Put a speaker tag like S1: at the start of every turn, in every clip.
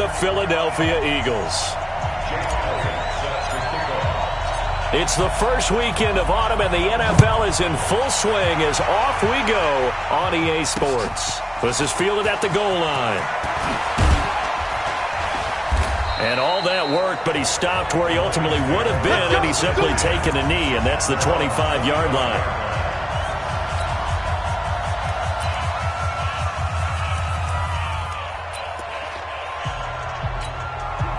S1: the Philadelphia Eagles. It's the first weekend of autumn, and the NFL is in full swing as off we go on EA Sports. This is fielded at the goal line. And all that work, but he stopped where he ultimately would have been had he simply taken a knee, and that's the 25-yard line.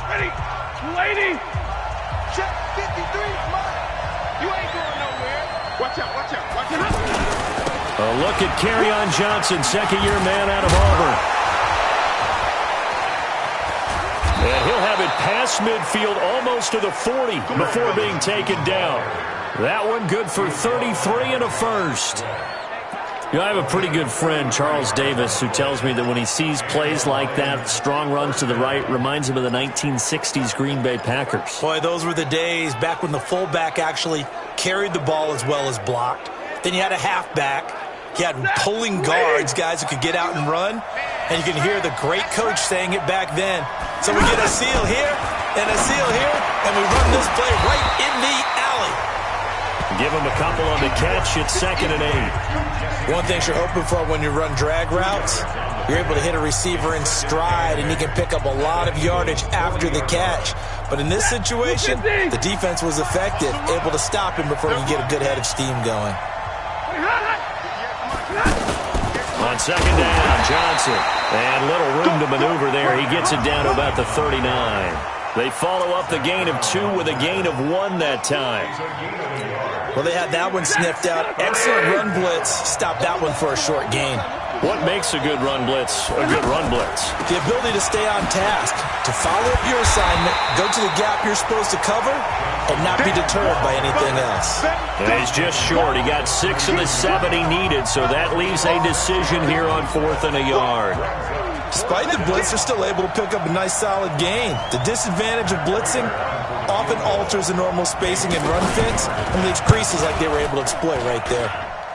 S2: Ready, lady. Check 53, you ain't going nowhere. Watch out, watch out, watch out.
S1: A look at Kerryon Johnson, second-year man out of Auburn. And he'll have it past midfield almost to the 40 before being taken down. That one good for 33 and a first. You know, I have a pretty good friend, Charles Davis, who tells me that when he sees plays like that, strong runs to the right, reminds him of the 1960s Green Bay Packers.
S3: Boy, those were the days back when the fullback actually carried the ball as well as blocked. Then you had a halfback. You had pulling guards, guys who could get out and run. And you can hear the great coach saying it back then. So we get a seal here and a seal here, and we run this play right in the alley.
S1: Give him a couple on the catch. It's 2nd and 8.
S3: One thing you're hoping for when you run drag routes, you're able to hit a receiver in stride, and he can pick up a lot of yardage after the catch. But in this situation, the defense was effective, able to stop him before he could get a good head of steam going.
S1: On 2nd down, Johnson. And little room to maneuver there. He gets it down to about the 39. They follow up the gain of 2 with a gain of 1 that time.
S3: Well, they had that one sniffed out. Excellent run blitz. Stopped that one for a short gain.
S1: What makes a good run blitz a good run blitz?
S3: The ability to stay on task, to follow up your assignment, go to the gap you're supposed to cover, and not be deterred by anything else.
S1: And he's just short. He got 6 of the 7 he needed, so that leaves a decision here on 4th and a yard.
S3: Despite the blitz, they're still able to pick up a nice solid gain. The disadvantage of blitzing often alters the normal spacing and run fits and leaves creases like they were able to exploit right there.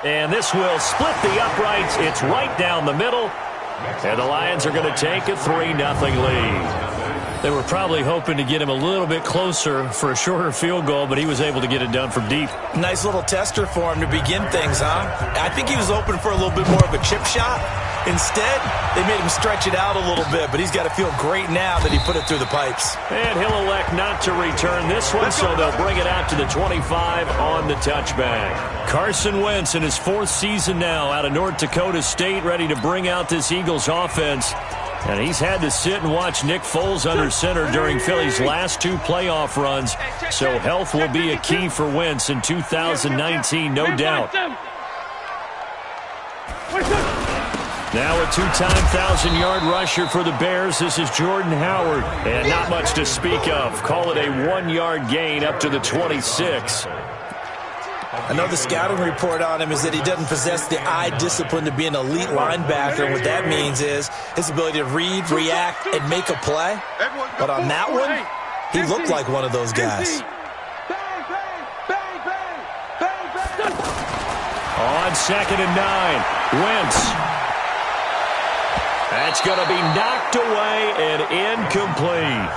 S1: And this will split the uprights. It's right down the middle. And the Lions are going to take a 3-0 lead. They were probably hoping to get him a little bit closer for a shorter field goal, but he was able to get it done from deep.
S3: Nice little tester for him to begin things, huh? I think he was open for a little bit more of a chip shot. Instead, they made him stretch it out a little bit, but he's got to feel great now that he put it through the pipes.
S1: And he'll elect not to return this one, so they'll bring it out to the 25 on the touchback. Carson Wentz in his 4th season now out of North Dakota State, ready to bring out this Eagles offense. And he's had to sit and watch Nick Foles under center during Philly's last 2 playoff runs, so health will be a key for Wentz in 2019, no doubt. Now a 2-time 1,000-yard rusher for the Bears. This is Jordan Howard. And not much to speak of. Call it a 1-yard gain up to the 26.
S3: I know the scouting report on him is that he doesn't possess the eye discipline to be an elite linebacker. And what that means is his ability to read, react, and make a play. But on that one, he looked like one of those guys.
S1: On 2nd and 9, Wentz. That's going to be knocked away and incomplete.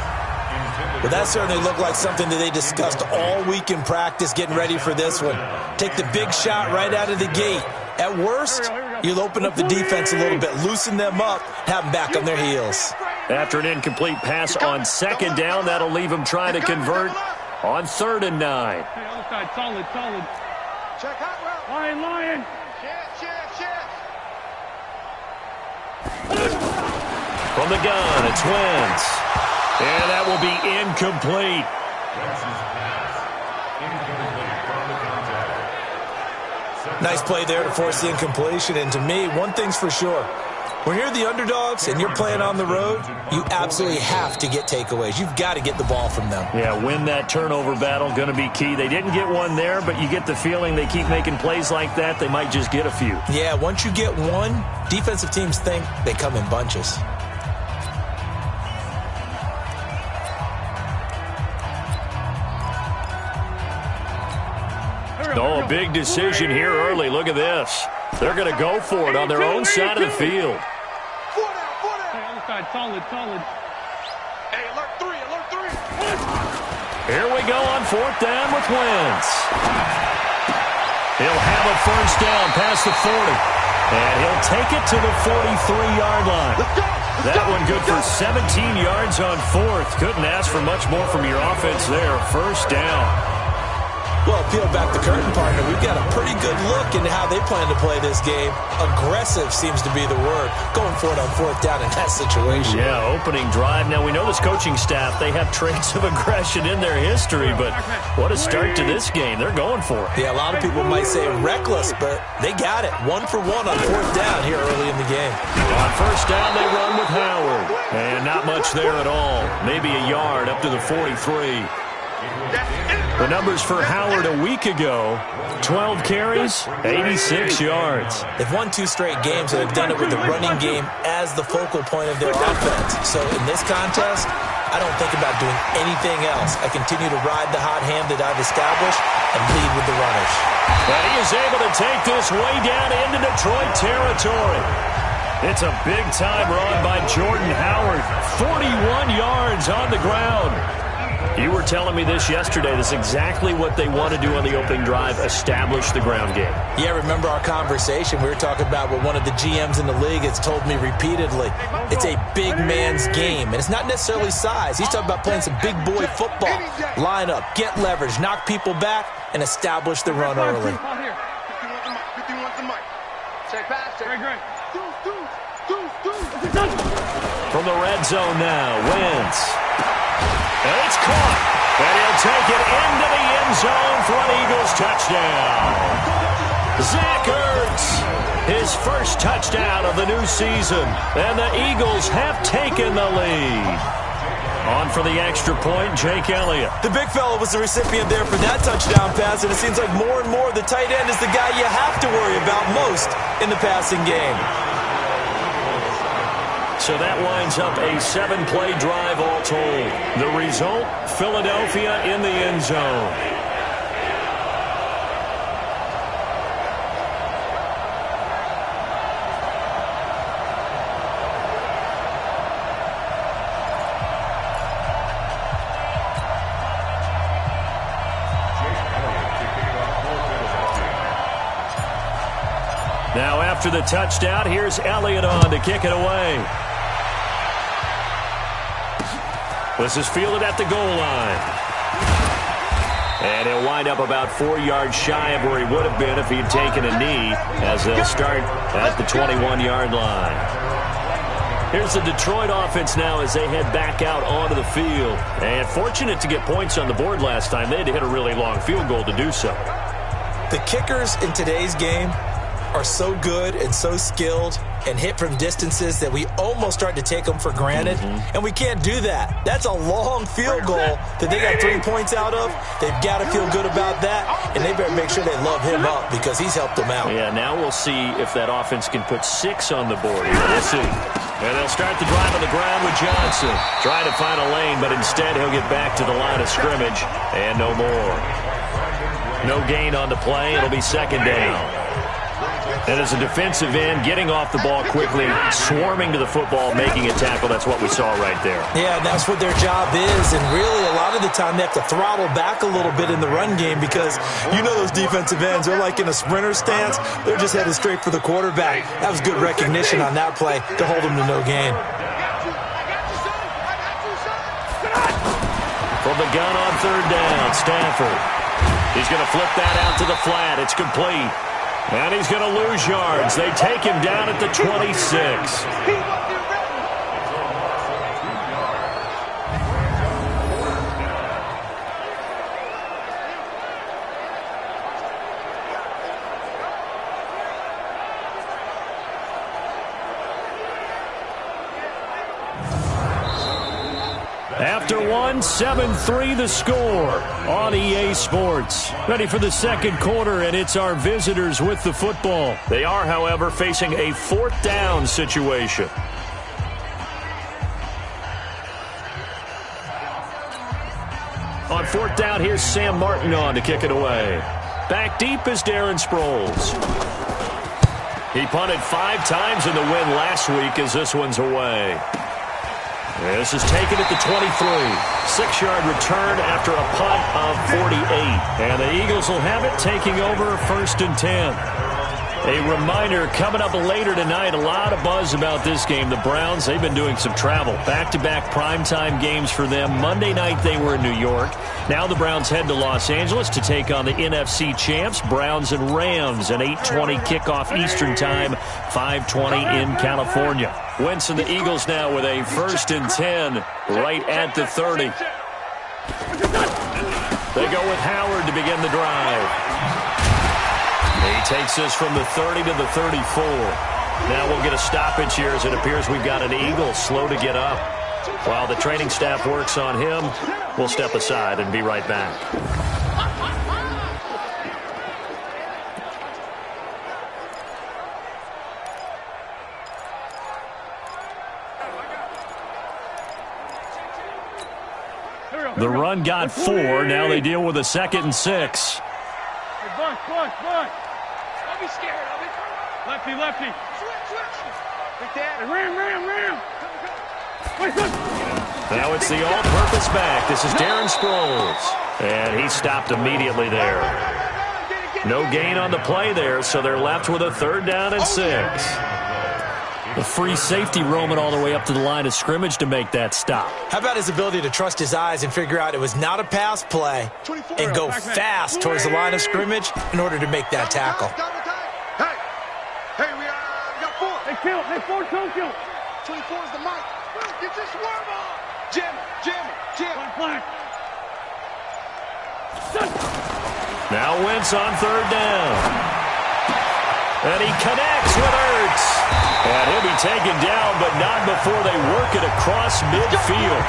S3: Well, that certainly looked like something that they discussed all week in practice getting ready for this one. Take the big shot right out of the gate. At worst, you'll open up the defense a little bit, loosen them up, have them back on their heels.
S1: After an incomplete pass on 2nd down, that'll leave them trying to convert on 3rd and 9.
S2: Solid. Lion.
S1: From the gun, it's Wentz. And that will be incomplete.
S3: Nice play there to force the incompletion. And to me, one thing's for sure. When you're the underdogs and you're playing on the road, you absolutely have to get takeaways. You've got to get the ball from them.
S1: Yeah, win that turnover battle, going to be key. They didn't get one there, but you get the feeling they keep making plays like that, they might just get a few.
S3: Yeah, once you get one, defensive teams think they come in bunches.
S1: Oh, a big decision here early. Look at this. They're going to go for it on their own side of the field.
S2: Solid. Hey, alert three, alert three.
S1: Here we go on 4th down with Wentz. He'll have a first down past the 40. And he'll take it to the 43-yard line. That one good for 17 yards on 4th. Couldn't ask for much more from your offense there. First down.
S3: Well, peel back the curtain, partner. We've got a pretty good look into how they plan to play this game. Aggressive seems to be the word. Going for it on 4th down in that situation.
S1: Yeah, opening drive. Now, we know this coaching staff, they have traits of aggression in their history, but what a start to this game. They're going for it.
S3: Yeah, a lot of people might say reckless, but they got it. 1 for 1 on 4th down here early in the game.
S1: On first down, they run with Howard. And not much there at all. Maybe a yard up to the 43. The numbers for Howard a week ago, 12 carries, 86 yards.
S3: They've won 2 straight games, and they've done it with the running game as the focal point of their offense. So in this contest, I don't think about doing anything else. I continue to ride the hot hand that I've established and lead with the runners.
S1: But he is able to take this way down into Detroit territory. It's a big-time run by Jordan Howard. 41 yards on the ground. You were telling me this yesterday. This is exactly what they want to do on the opening drive, establish the ground game.
S3: Yeah, remember our conversation? We were talking about what one of the GMs in the league has told me repeatedly. It's a big man's game, and it's not necessarily size. He's talking about playing some big boy football. Line up, get leverage, knock people back, and establish the run early.
S1: From the red zone now, Wentz. And it's caught. And he'll take it into the end zone for an Eagles touchdown. Zach Ertz, his first touchdown of the new season. And the Eagles have taken the lead. On for the extra point, Jake Elliott.
S3: The big fella was the recipient there for that touchdown pass, and it seems like more and more the tight end is the guy you have to worry about most in the passing game.
S1: So that winds up a 7-play drive all told. The result, Philadelphia in the end zone. Now after the touchdown, here's Elliott on to kick it away. This is fielded at the goal line. And he'll wind up about 4 yards shy of where he would have been if he'd taken a knee, as they'll start at the 21-yard line. Here's the Detroit offense now as they head back out onto the field. And fortunate to get points on the board last time. They had to hit a really long field goal to do so.
S3: The kickers in today's game are so good and so skilled and hit from distances that we almost start to take them for granted, and we can't do that. That's a long field goal that they got 3 points out of. They've got to feel good about that, and they better make sure they love him up because he's helped them out.
S1: Yeah, now we'll see if that offense can put 6 on the board. We'll see. And they'll start the drive on the ground with Johnson. Trying to find a lane, but instead he'll get back to the line of scrimmage, and no more. No gain on the play. It'll be second down. And as a defensive end, getting off the ball quickly, swarming to the football, making a tackle, that's what we saw right there.
S3: Yeah, that's what their job is, and really a lot of the time they have to throttle back a little bit in the run game because you know those defensive ends, they're like in a sprinter stance. They're just headed straight for the quarterback. That was good recognition on that play to hold them to no gain.
S1: From the gun on third down, Stafford. He's going to flip that out to the flat. It's complete. And he's going to lose yards. They take him down at the 26. After one, 7-3 the score on EA Sports. Ready for the second quarter, and it's our visitors with the football. They are, however, facing a fourth down situation. On fourth down, here's Sam Martin on to kick it away. Back deep is Darren Sproles. He punted 5 times in the win last week as this one's away. This is taken at the 23. 6-yard return after a punt of 48. And the Eagles will have it, taking over 1st and 10. A reminder, coming up later tonight, a lot of buzz about this game. The Browns, they've been doing some travel. Back-to-back primetime games for them. Monday night they were in New York. Now the Browns head to Los Angeles to take on the NFC champs, Browns and Rams. An 8:20 kickoff Eastern time, 5:20 in California. Wentz and the Eagles now with a 1st and 10 right at the 30. They go with Howard to begin the drive. He takes this from the 30 to the 34. Now we'll get a stoppage here as it appears we've got an Eagle slow to get up. While the training staff works on him, we'll step aside and be right back. The run got 4. Now they deal with a 2nd and 6.
S2: Bush. Don't be scared of it. Lefty. Switch. Like that. Ram.
S1: Now it's the all-purpose back. This is Darren Sproles. And he stopped immediately there. No gain on the play there, so they're left with a 3rd down and 6. The free safety roaming all the way up to the line of scrimmage to make that stop.
S3: How about his ability to trust his eyes and figure out it was not a pass play and go fast towards the line of scrimmage in order to make that tackle.
S2: Hey, we got 4. Hey, 4 Tokyo. 24 is the mic. Get your swerve on. Jim.
S1: Now Wentz on 3rd down. And he connects with Ertz. And he'll be taken down, but not before they work it across midfield.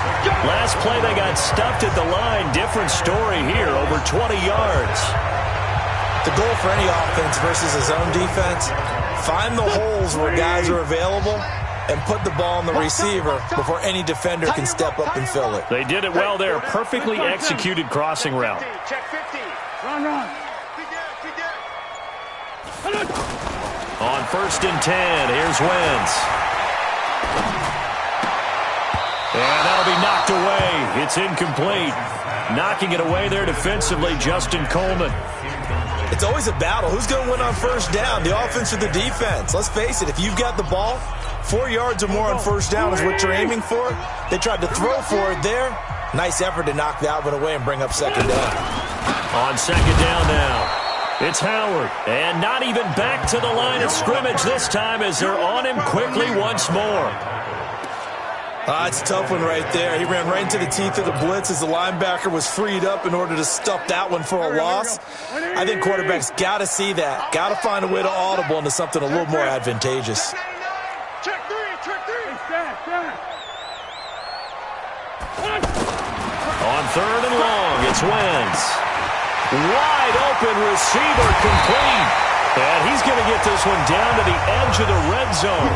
S1: Last play they got stuffed at the line. Different story here, over 20 yards.
S3: The goal for any offense versus his own defense, find the holes where guys are available and put the ball on the receiver before any defender can step up and fill it.
S1: They did it well there. Perfectly executed crossing route.
S2: Check 50. Run.
S1: On 1st and 10, here's Wentz. And that'll be knocked away. It's incomplete. Knocking it away there defensively, Justin Coleman.
S3: It's always a battle. Who's going to win on 1st down, the offense or the defense? Let's face it, if you've got the ball, 4 yards or more on 1st down is what you're aiming for. They tried to throw for it there. Nice effort to knock that one away and bring up 2nd down.
S1: On 2nd down now. It's Howard, and not even back to the line of scrimmage this time as they're on him quickly once more.
S3: It's a tough one right there. He ran right into the teeth of the blitz as the linebacker was freed up in order to stuff that one for a loss. I think quarterbacks got to see that. Got to find a way to audible into something a little more advantageous.
S2: Check 3.
S1: On 3rd and long, it's Wentz. Wide open receiver complete. And he's going to get this one down to the edge of the red zone.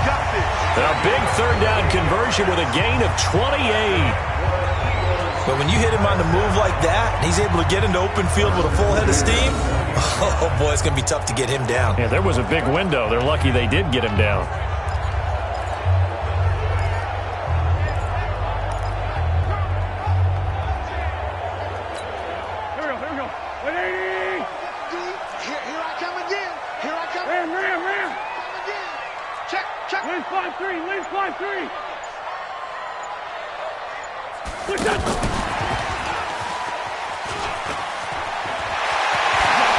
S1: A big 3rd down conversion with a gain of 28.
S3: But when you hit him on the move like that, and he's able to get into open field with a full head of steam, oh boy, it's going to be tough to get him down.
S1: Yeah, there was a big window. They're lucky they did get him down.
S2: Wins 5-3.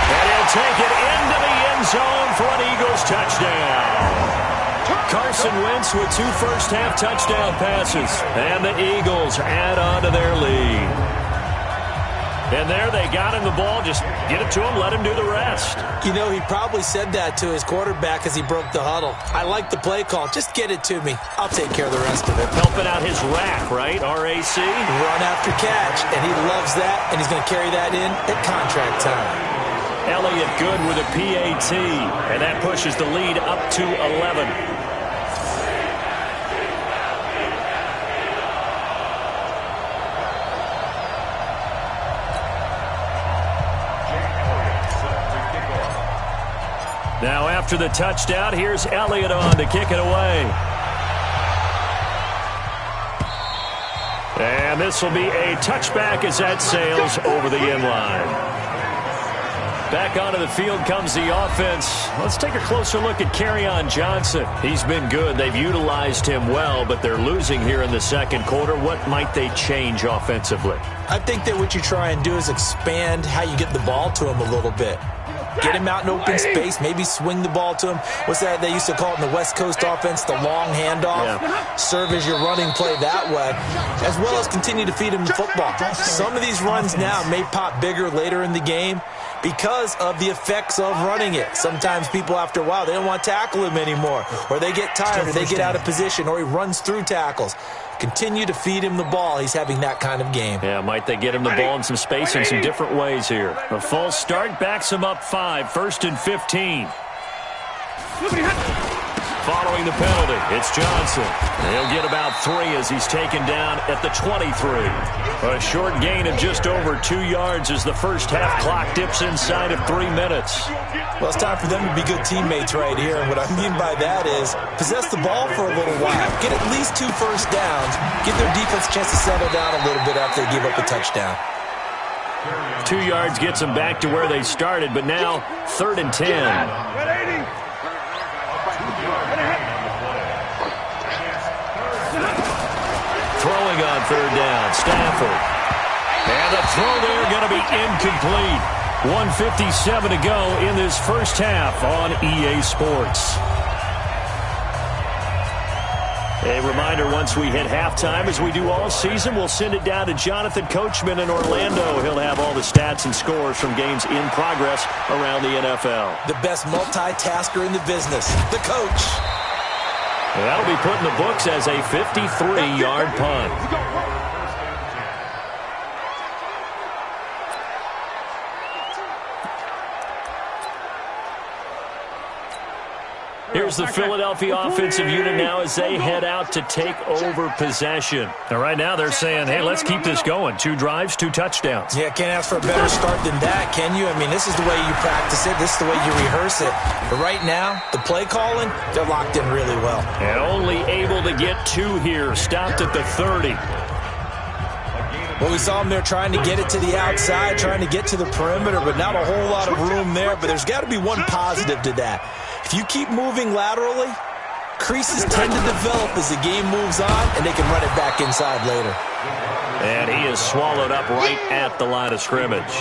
S1: And he'll take it into the end zone for an Eagles touchdown. Carson Wentz with 2 first-half touchdown passes. And the Eagles add on to their lead. And there they got him the ball. Just get it to him, let him do the rest.
S3: You know, he probably said that to his quarterback as he broke the huddle. I like the play call. Just get it to me. I'll take care of the rest of it.
S1: Helping out his rack, right? RAC?
S3: Run after catch, and he loves that, and he's going to carry that in at contract time.
S1: Elliott good with a PAT, and that pushes the lead up to 11. Now after the touchdown, here's Elliott on to kick it away. And this will be a touchback as that sails over the end line. Back onto the field comes the offense. Let's take a closer look at Kerryon Johnson. He's been good. They've utilized him well, but they're losing here in the second quarter. What might they change offensively?
S3: I think that what you try and do is expand how you get the ball to him a little bit. Get him out in open space, maybe swing the ball to him. What's that they used to call it in the West Coast offense, the long handoff? Yeah. Serve as your running play that way, as well as continue to feed him the football. Some of these runs now may pop bigger later in the game because of the effects of running it. Sometimes people, after a while, they don't want to tackle him anymore, or they get tired, or they get out of position, or he runs through tackles. Continue to feed him the ball. He's having that kind of game.
S1: Yeah, might they get him the ball in some space in some different ways here. A false start backs him up 5, 1st and 15. Following the penalty, it's Johnson. He'll get about 3 as he's taken down at the 23. A short gain of just over 2 yards as the first half clock dips inside of 3 minutes.
S3: Well, it's time for them to be good teammates right here. And what I mean by that is possess the ball for a little while. Get at least 2 first downs. Give their defense a chance to settle down a little bit after they give up a touchdown.
S1: 2 yards gets them back to where they started, but now 3rd and 10. Throwing on 3rd down, Stafford. And the throw there going to be incomplete. 1:57 to go in this first half on EA Sports. A reminder, once we hit halftime, as we do all season, we'll send it down to Jonathan Coachman in Orlando. He'll have all the stats and scores from games in progress around the NFL.
S3: The best multitasker in the business, the coach.
S1: That'll be put in the books as a 53-yard punt. Here's the Philadelphia offensive unit now as they head out to take over possession. Now, right now they're saying, hey, let's keep this going. 2 drives, 2 touchdowns.
S3: Yeah, can't ask for a better start than that, can you? I mean, this is the way you practice it. This is the way you rehearse it. But right now, the play calling, they're locked in really well.
S1: And only able to get 2 here. Stopped at the 30.
S3: Well, we saw them there trying to get it to the outside, trying to get to the perimeter, but not a whole lot of room there. But there's got to be one positive to that. If you keep moving laterally, creases tend to develop as the game moves on, and they can run it back inside later.
S1: And he is swallowed up right at the line of scrimmage.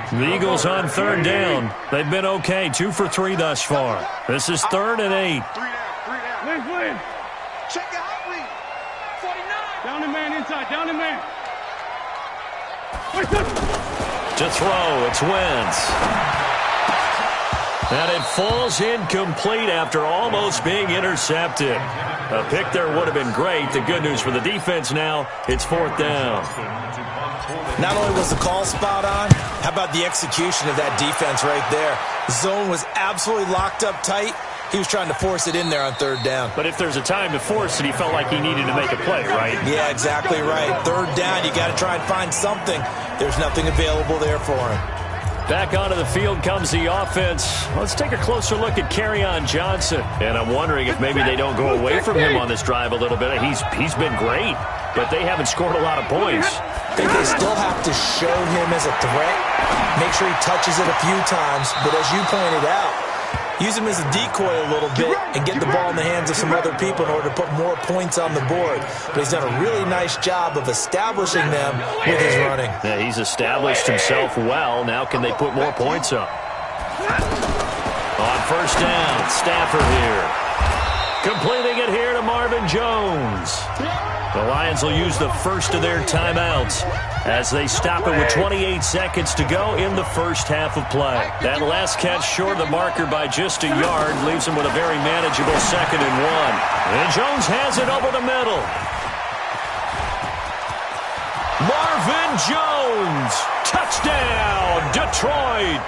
S1: The Eagles on 3rd down. They've been okay, 2 for 3 thus far. This is 3rd and 8.
S2: Check it out, Lee. 49. Down the man inside. Down the man.
S1: To throw, it's Wentz. And it falls incomplete after almost being intercepted. A pick there would have been great. The good news for the defense now, it's 4th down.
S3: Not only was the call spot on, how about the execution of that defense right there? Zone was absolutely locked up tight. He was trying to force it in there on 3rd down.
S1: But if there's a time to force it, he felt like he needed to make a play, right?
S3: Yeah, exactly right. 3rd down, you got to try and find something. There's nothing available there for him.
S1: Back onto the field comes the offense. Let's take a closer look at Kerryon Johnson. And I'm wondering if maybe they don't go away from him on this drive a little bit. He's been great, but they haven't scored a lot of points.
S3: I think they still have to show him as a threat. Make sure he touches it a few times. But as you pointed out, use him as a decoy a little bit and get the ball in the hands of some other people in order to put more points on the board. But he's done a really nice job of establishing them with his running.
S1: Yeah, he's established himself well. Now can they put more points up? On 1st down, Stafford here. Completing it here to Marvin Jones. The Lions will use the first of their timeouts as they stop it with 28 seconds to go in the first half of play. That last catch short of the marker by just a yard leaves them with a very manageable 2nd and 1. And Jones has it over the middle. Marvin Jones, touchdown, Detroit.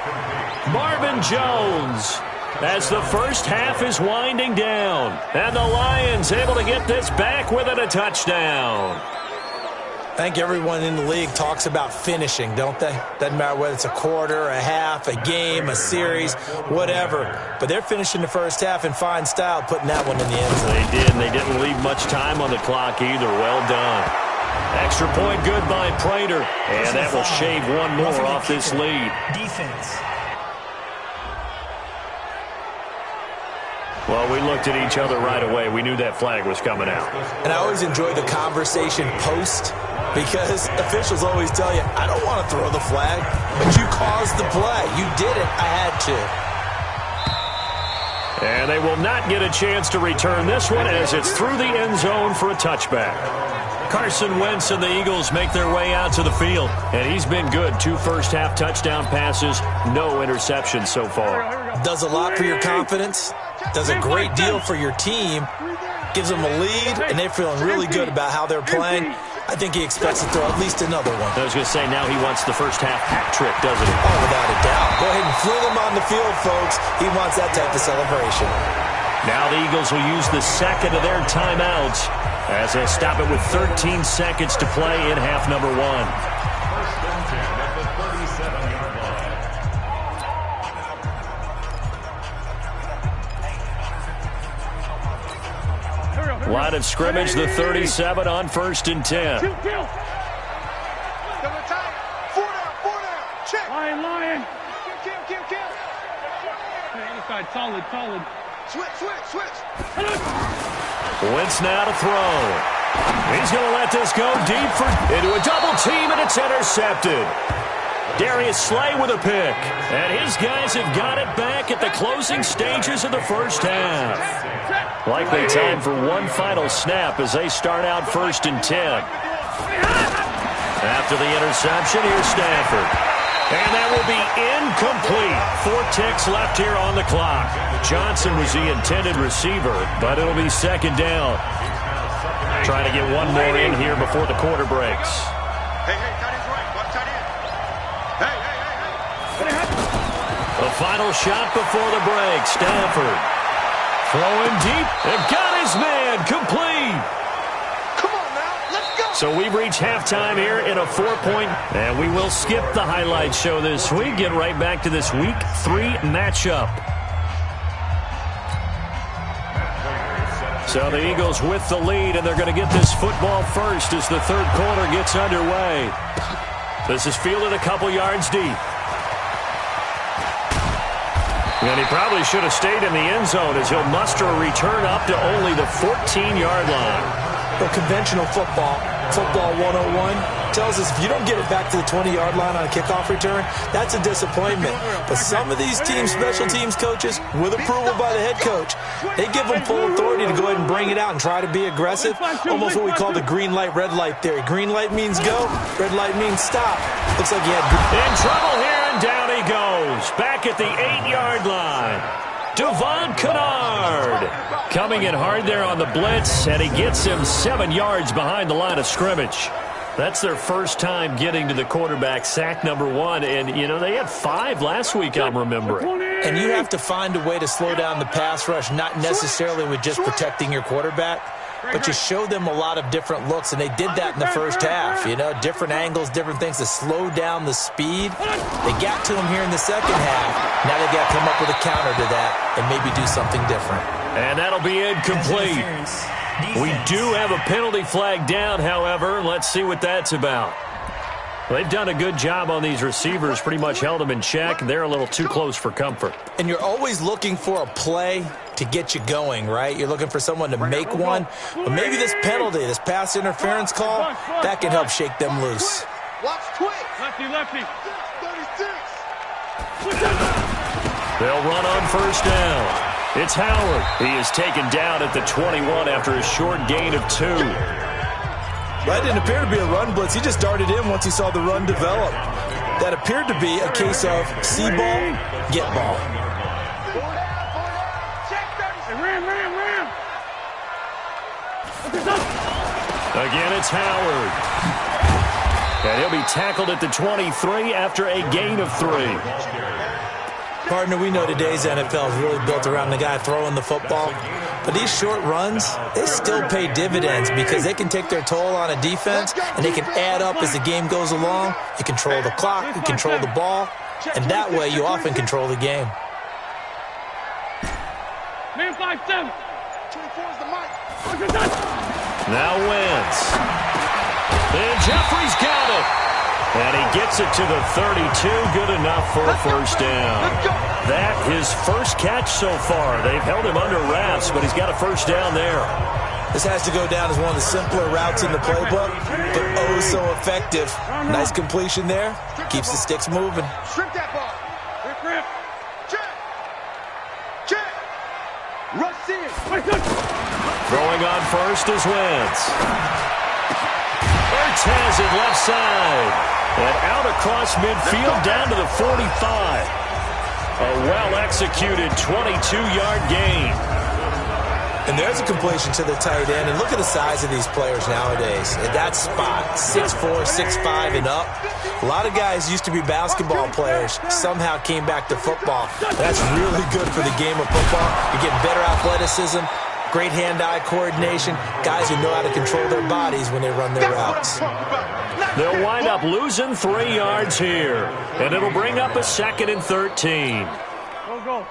S1: Marvin Jones, as the first half is winding down. And the Lions able to get this back within a touchdown.
S3: I think everyone in the league talks about finishing, don't they? Doesn't matter whether it's a quarter, a half, a game, a series, whatever. But they're finishing the first half in fine style, putting that one in the end zone.
S1: They did, and they didn't leave much time on the clock either. Well done. Extra point good by Prater, and that will shave one more off this lead.
S4: Defense.
S1: Well, we looked at each other right away. We knew that flag was coming out.
S3: And I always enjoy the conversation post, because officials always tell you, I don't want to throw the flag, but you caused the play. You did it. I had to.
S1: And they will not get a chance to return this one as it's through the end zone for a touchback. Carson Wentz and the Eagles make their way out to the field, and he's been good. 2 first-half touchdown passes, no interceptions so far.
S3: Does a lot for your confidence, does a great deal for your team, gives them a lead, and they're feeling really good about how they're playing. I think he expects to throw at least another one.
S1: I was going to say, now he wants the first-half hat trick, doesn't he?
S3: Oh, without a doubt. Go ahead and fling him on the field, folks. He wants that type of celebration.
S1: Now the Eagles will use the second of their timeouts as they'll stop it with 13 seconds to play in half number 1. Line of scrimmage, the 37 on 1st and 10.
S2: Four down. Check. Lion. Kill.
S4: Inside, solid.
S2: Switch.
S1: Wentz now to throw. He's going to let this go deep into a double team, and it's intercepted. Darius Slay with a pick. And his guys have got it back at the closing stages of the first half. Likely time for one final snap as they start out 1st and 10. After the interception, here's Stafford. And that will be incomplete. 4 ticks left here on the clock. Johnson was the intended receiver, but it'll be 2nd down. Trying to get one more in here before the quarter breaks.
S2: Hey, tight end's right. Watch tight end. Hey.
S1: The final shot before the break. Stafford throwing deep. And got his man complete.
S2: Come on now. Let's go.
S1: So we've reached halftime here in a 4-point, and we will skip the highlight show this week. Get right back to this Week 3 matchup. So the Eagles with the lead, and they're going to get this football first as the 3rd quarter gets underway. This is fielded a couple yards deep. And he probably should have stayed in the end zone as he'll muster a return up to only the 14-yard line.
S3: Well, conventional football 101, tells us if you don't get it back to the 20-yard line on a kickoff return, that's a disappointment. But some of these teams, special teams coaches, with approval by the head coach, they give them full authority to go ahead and bring it out and try to be aggressive. Almost what we call the green light, red light theory. Green light means go, red light means stop. Looks like he had
S1: in trouble here, and down he goes. Back at the 8-yard line. Devon Kennard coming in hard there on the blitz, and he gets him 7 yards behind the line of scrimmage. That's their first time getting to the quarterback, sack number 1. And, you know, they had 5 last week, I'm remembering.
S3: And you have to find a way to slow down the pass rush, not necessarily with just protecting your quarterback, but you show them a lot of different looks, and they did that in the first half. You know, different angles, different things to slow down the speed. They got to him here in the second half. Now they got to come up with a counter to that and maybe do something different.
S1: And that'll be incomplete. We do have a penalty flag down, however. Let's see what that's about. They've done a good job on these receivers, pretty much held them in check. They're a little too close for comfort.
S3: And you're always looking for a play to get you going, right? You're looking for someone to make one. But maybe this penalty, this pass interference call, that can help shake them loose.
S2: Watch twitch.
S4: Lefty.
S2: 36.
S1: They'll run on first down. It's Howard. He is taken down at the 21 after a short gain of 2.
S3: That didn't appear to be a run blitz. He just darted in once he saw the run develop. That appeared to be a case of see ball, get ball.
S4: Ram.
S1: Again, it's Howard. And he'll be tackled at the 23 after a gain of 3.
S3: Partner, we know today's NFL is really built around the guy throwing the football. But these short runs, they still pay dividends because they can take their toll on a defense and they can add up as the game goes along. You control the clock, you control the ball, and that way you often control the game.
S4: Man 5-7.
S2: 24 is the mic.
S1: Now Wentz. And Jeffrey's got it. And he gets it to the 32. Good enough for a first down. That his first catch so far. They've held him under wraps, but he's got a first down there.
S3: This has to go down as one of the simpler routes in the playbook, but oh so effective. Nice completion there. Keeps the sticks moving.
S2: Strip that ball.
S4: Rip.
S2: Check. Check. Rush in.
S1: Throwing on first is Wentz. Ertz has it left side. And out across midfield down to the 45. A well-executed 22-yard gain.
S3: And there's a completion to the tight end. And look at the size of these players nowadays. At that spot, 6'4", 6'5", and up. A lot of guys used to be basketball players, somehow came back to football. That's really good for the game of football. You're getting better athleticism, great hand-eye coordination, guys who know how to control their bodies when they run their routes.
S1: They'll wind up losing 3 yards here, and it'll bring up a 2nd and 13.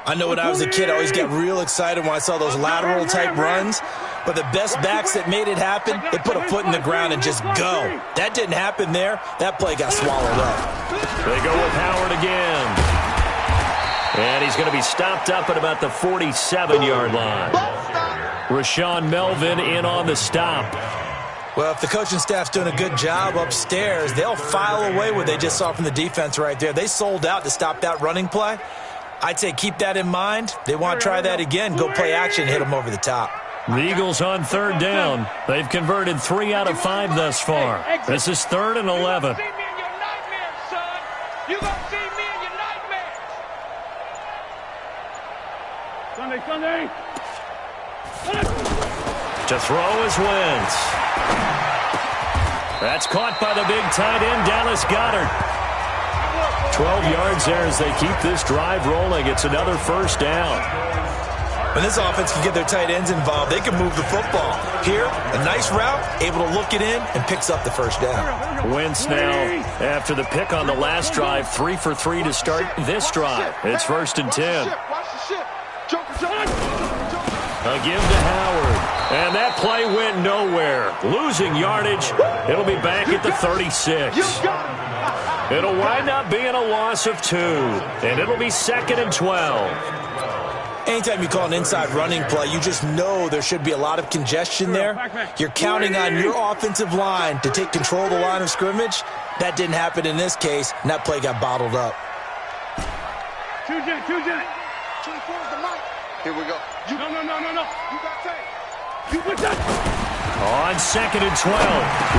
S3: I know when I was a kid, I always got real excited when I saw those lateral-type runs. But the best backs that made it happen, they put a foot in the ground and just go. That didn't happen there. That play got swallowed up.
S1: They go with Howard again. And he's going to be stopped up at about the 47-yard line. Rashawn Melvin in on the stop.
S3: Well, if the coaching staff's doing a good job upstairs, they'll file away what they just saw from the defense right there. They sold out to stop that running play. I'd say keep that in mind. They want to try that again. Go play action, hit them over the top.
S1: The Eagles on 3rd down. They've converted 3 out of 5 thus far. This is 3rd and 11.
S2: See me in your nightmares, son. You gonna see me in your nightmares.
S4: Sunday.
S1: To throw is Wentz. That's caught by the big tight end, Dallas Goedert. 12 yards there as they keep this drive rolling. It's another first down.
S3: When this offense can get their tight ends involved, they can move the football. Here, a nice route, able to look it in, and picks up the first down.
S1: Wentz now, after the pick on the last drive, 3 for 3 to start this drive. It's 1st and 10.
S2: Watch the ship. Joker.
S1: A give to Howard. And that play went nowhere. Losing yardage. It'll be back at the 36. It'll wind up being a loss of 2. And it'll be 2nd and 12.
S3: Anytime you call an inside running play, you just know there should be a lot of congestion there. You're counting on your offensive line to take control of the line of scrimmage. That didn't happen in this case, and that play got bottled up.
S4: Two jet.
S2: 24 is the mic. Here we go.
S4: No.
S2: You got tape.
S4: You put that.
S1: On 2nd and 12,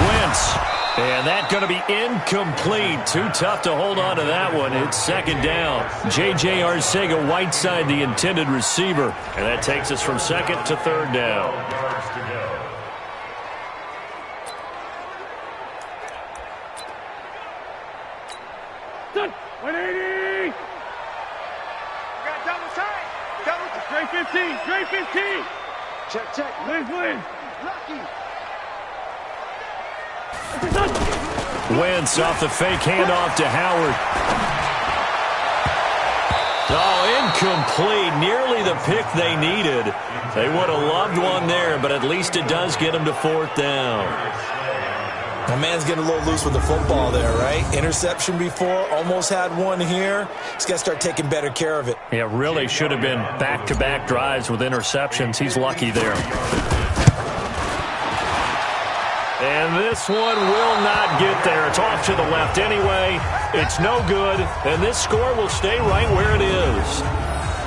S1: Wentz. And that's going to be incomplete. Too tough to hold on to that one. It's 2nd down. J.J. Arcega-Whiteside, the intended receiver. And that takes us from 2nd to 3rd down.
S4: Done. 180.
S2: Got double time.
S4: Straight 15.
S2: Check.
S4: Liz.
S2: Lucky.
S1: Wentz off the fake handoff to Howard. Oh, incomplete. Nearly the pick they needed. They would have loved one there, but at least it does get them to 4th down.
S3: My man's getting a little loose with the football there, right? Interception before, almost had one here. He's got to start taking better care of it.
S1: Yeah, really should have been back-to-back drives with interceptions. He's lucky there. And this one will not get there. It's off to the left anyway. It's no good, and this score will stay right where it is.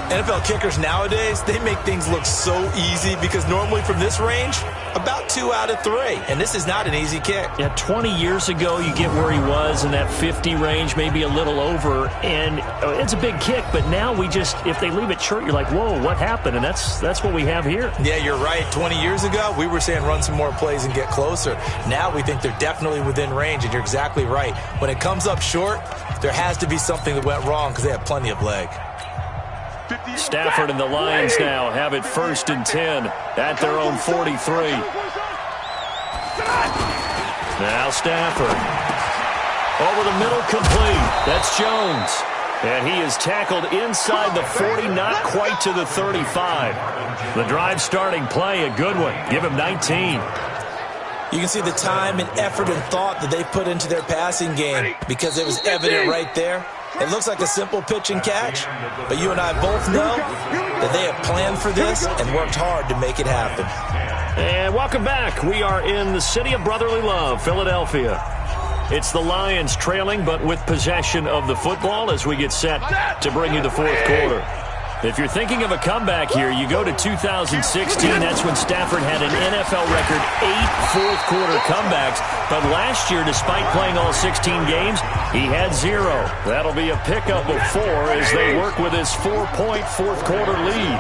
S3: NFL kickers nowadays, they make things look so easy because normally from this range, about 2 out of 3. And this is not an easy kick.
S1: Yeah, 20 years ago, you get where he was in that 50 range, maybe a little over, and it's a big kick. But now we just, if they leave it short, you're like, whoa, what happened? And that's what we have here.
S3: Yeah, you're right. 20 years ago, we were saying run some more plays and get closer. Now we think they're definitely within range, and you're exactly right. When it comes up short, there has to be something that went wrong because they have plenty of leg.
S1: Stafford and the Lions now have it 1st and 10 at their own 43. Now Stafford. Over the middle, complete. That's Jones. And he is tackled inside the 40, not quite to the 35. The drive starting play, a good one. Give him 19.
S3: You can see the time and effort and thought that they put into their passing game because it was evident right there. It looks like a simple pitch and catch, but you and I both know that they have planned for this and worked hard to make it happen.
S1: And welcome back. We are in the city of brotherly love, Philadelphia. It's the Lions trailing, but with possession of the football as we get set to bring you the 4th quarter. If you're thinking of a comeback here, you go to 2016. That's when Stafford had an NFL record 8 fourth-quarter comebacks. But last year, despite playing all 16 games, he had 0. That'll be a pickup of 4 as they work with his 4-point fourth-quarter lead.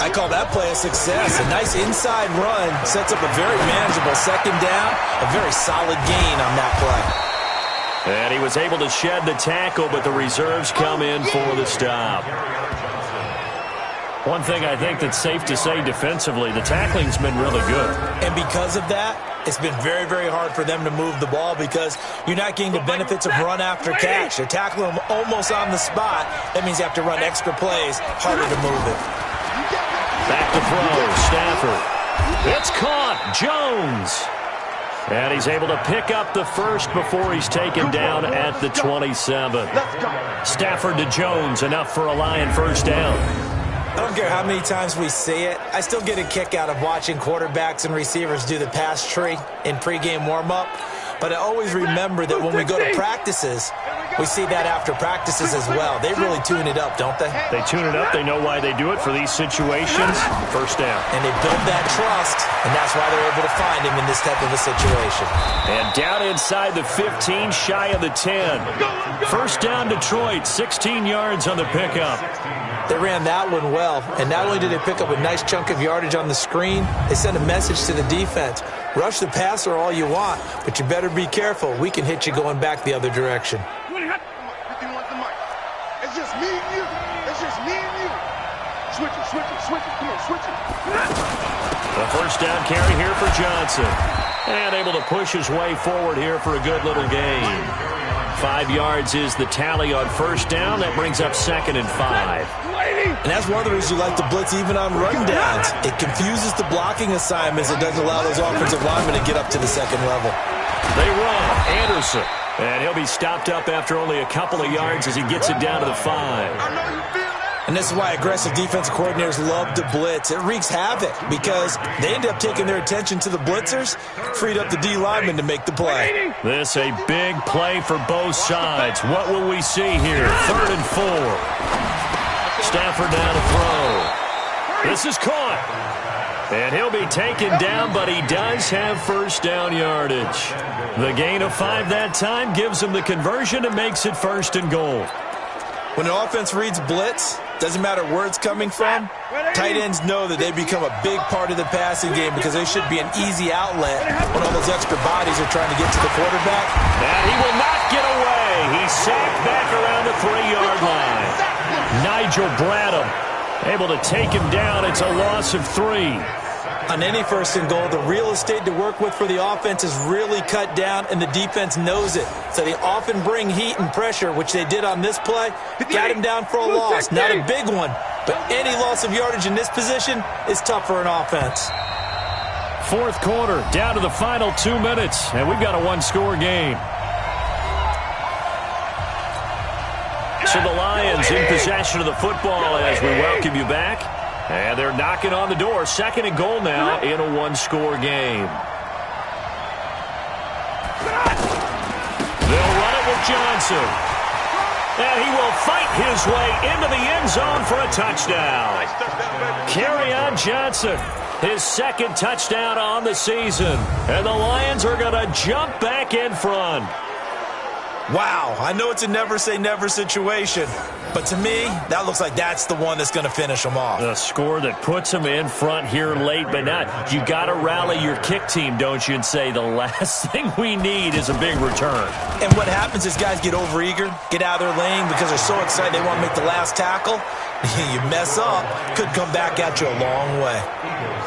S3: I call that play a success. A nice inside run sets up a very manageable 2nd down, a very solid gain on that play.
S1: And he was able to shed the tackle, but the reserves come in for the stop. One thing I think that's safe to say defensively, the tackling's been really good.
S3: And because of that, it's been very, very hard for them to move the ball because you're not getting the benefits of run after catch. They're tackling them almost on the spot. That means you have to run extra plays, harder to move it.
S1: Back to throw, Stafford. It's caught, Jones. And he's able to pick up the first before he's taken down at the 27. Stafford to Jones, enough for a Lion 1st down.
S3: I don't care how many times we see it. I still get a kick out of watching quarterbacks and receivers do the pass tree in pregame warm-up. But I always remember that when we go to practices, we see that after practices as well. They really tune it up, don't they?
S1: They tune it up. They know why they do it for these situations. 1st down.
S3: And they build that trust, and that's why they're able to find him in this type of a situation.
S1: And down inside the 15, shy of the 10. 1st down, Detroit, 16 yards on the pickup.
S3: They ran that one well, and not only did they pick up a nice chunk of yardage on the screen, they sent a message to the defense. Rush the passer all you want, but you better be careful. We can hit you going back the other direction.
S2: It's just me and you. It's just me and you. Switch it, switch it, switch it. Come on, switch it.
S1: The 1st down carry here for Johnson. And able to push his way forward here for a good little gain. 5 yards is the tally on 1st down. That brings up 2nd and 5.
S3: And that's one of the reasons you like to blitz even on rundowns. It confuses the blocking assignments. It doesn't allow those offensive linemen to get up to the 2nd level.
S1: They run. Anderson. And he'll be stopped up after only a couple of yards as he gets it down to the 5.
S3: And this is why aggressive defensive coordinators love to blitz. It wreaks havoc because they end up taking their attention to the blitzers, freed up the D lineman to make the play.
S1: This a big play for both sides. What will we see here? 3rd and 4. Stafford down to throw. This is caught. And he'll be taken down, but he does have 1st down yardage. The gain of 5 that time gives him the conversion and makes it 1st and goal.
S3: When an offense reads blitz, doesn't matter where it's coming from, tight ends know that they become a big part of the passing game because they should be an easy outlet when all those extra bodies are trying to get to the quarterback.
S1: And he will not get away. He's sacked back around the 3-yard line. Nigel Bradham able to take him down. It's a loss of 3.
S3: On any 1st and goal, the real estate to work with for the offense is really cut down, and the defense knows it. So they often bring heat and pressure, which they did on this play. Got him down for a loss. Not a big one, but any loss of yardage in this position is tough for an offense.
S1: 4th quarter, down to the final 2 minutes, and we've got a 1-score game. So the Lions in possession of the football as we welcome you back. And they're knocking on the door. 2nd and goal now in a 1-score game. They'll run it with Johnson. And he will fight his way into the end zone for a touchdown. Kerryon Johnson, his 2nd touchdown on the season. And the Lions are going to jump back in front.
S3: Wow, I know it's a never-say-never situation, but to me, that looks like that's the one that's going to finish them off.
S1: A score that puts them in front here late, but not. You got to rally your kick team, don't you, and say the last thing we need is a big return.
S3: And what happens is guys get overeager, get out of their lane because they're so excited they want to make the last tackle. You mess up, could come back at you a long way.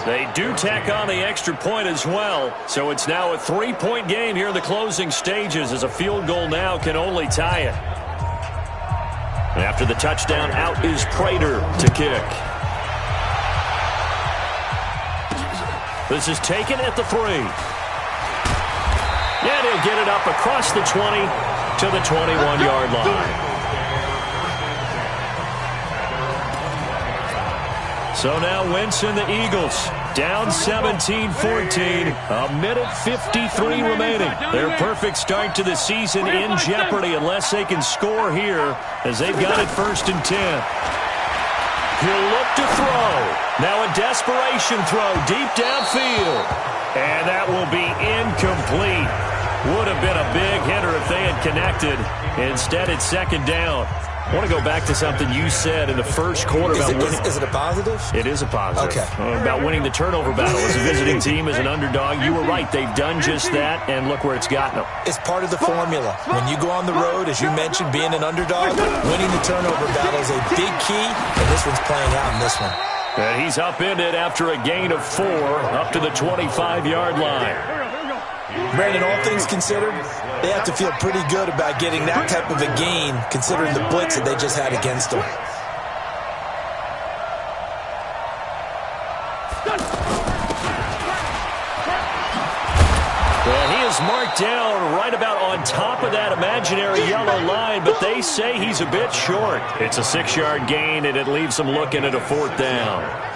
S1: They do tack on the extra point as well, so it's now a 3-point game here in the closing stages as a field goal now can only tie it. After the touchdown, out is Prater to kick. This is taken at the 3. And he'll get it up across the 20 to the 21-yard line. So now Wentz and the Eagles down 17-14. A minute 53 remaining. Their perfect start to the season in jeopardy unless they can score here as they've got it 1st and 10. He'll look to throw. Now a desperation throw deep downfield. And that will be incomplete. Would have been a big hitter if they had connected. Instead, it's 2nd down. I want to go back to something you said in the first quarter about winning.
S3: Is it a positive?
S1: It is a positive.
S3: Okay.
S1: About winning the turnover battle as a visiting team, as an underdog. You were right. They've done just that, and look where it's gotten them.
S3: It's part of the formula. When you go on the road, as you mentioned, being an underdog, winning the turnover battle is a big key, and this one's playing out in this one.
S1: And he's upended after a gain of 4 up to the 25-yard line.
S3: Brandon, all things considered, they have to feel pretty good about getting that type of a gain, considering the blitz that they just had against them.
S1: Well, he is marked down right about on top of that imaginary yellow line, but they say he's a bit short. It's a 6-yard gain, and it leaves them looking at a 4th down.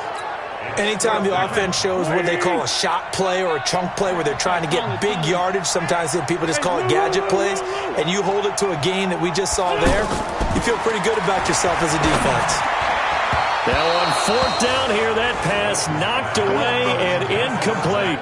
S3: Anytime the offense shows what they call a shot play or a chunk play where they're trying to get big yardage, sometimes people just call it gadget plays, and you hold it to a gain that we just saw there, you feel pretty good about yourself as a defense.
S1: Now on 4th down here, that pass knocked away and incomplete.